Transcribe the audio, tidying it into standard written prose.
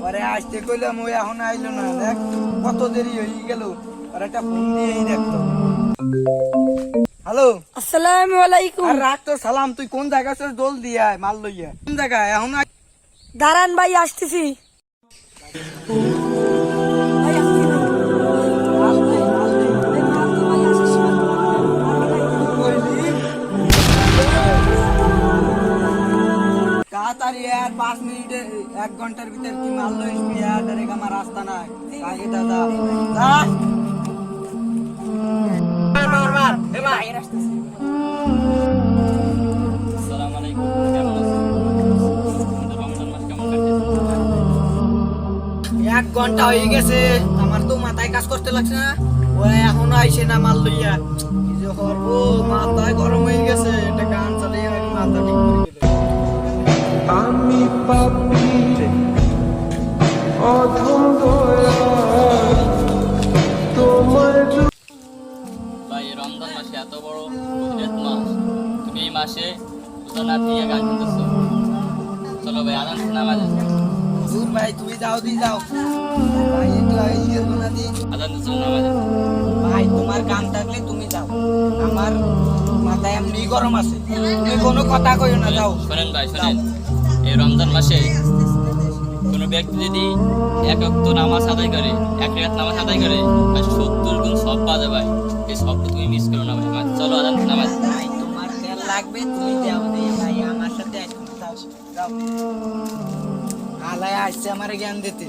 পরে আসতে কইলাম ওই এখন আইলো না, দেখ কত দেরি হয়ে গেল। আর একটা ফোন দিয়েই দেখতো। হ্যালো, আসসালামু আলাইকুম। আর রাখ তো সালাম। তুই কোন জায়গা আছিস? দোল দিয়া মাল লইয়া কোন জায়গায় এখন? দাঁড়ান ভাই, আসতেছি। ভাই, আসতেছি ভাই। মাল দে, মাল দে। ভাই, মাল তো ভাই আসিস না। কইলি তাড়াতাড়ি আর 5 মিনিটে 1 ঘন্টার ভিতর কি মাল লইস? আর ডাইরেক্ট আমার রাস্তা নাই আগে দাদা যা। ভাই, আসতেছি। আসসালামু আলাইকুম, কেমন আছেন? আমাদের রমজান মাস কেমন কাটতেছে? 1 ঘন্টা হয়ে গেছে, আমার তো মাথায় কাজ করতে লাগছে না। ওই এখনো আইসে না মাল লইয়া। কি যে করবো, মাথায় গরম হয়ে গেছে। এটা গান চালিয়ে আমি মাথা ঠিক করে দিলে। আমি পাপি অধম দয়া তোমার ভাই, এই রমজান মাসে এত বড় ফজিলত মাস, তুমি এই মাসে রোজা না দিয়ে গান শুনতেছো? চলো ভাই, আজান দিছে, নামাজ আছে। দূর ভাই, তুমি যাও দি যাও ভাই, একটু ইয়ে না দি। আজান দিছে, নামাজ আছে। ভাই, তোমার কাম থাকলে তুমি যাও, আমার মাথায় এমনি গরম আছে। তুমি কোনো কথা কইও না, যাও। শোনেন ভাই, শোনেন, এই রমজান মাসে কোনো ব্যক্তি যদি 1 ওয়াক্ত নামাজ আদায় করে, 1 রাকাত নামাজ আদায় করে, ভাই 70 গুণ সব পাওয়া যায় ভাই। এই সবটা তুমি মিস করো না ভাই। চলো আজান দিছে, নামাজ আছে। ভাই, তোমার তেল লাগবে, তুমি যাও দি ভাই, আমার সাথে একটু যাও যাও। আলায় আসছে আমার জ্ঞান দিতে।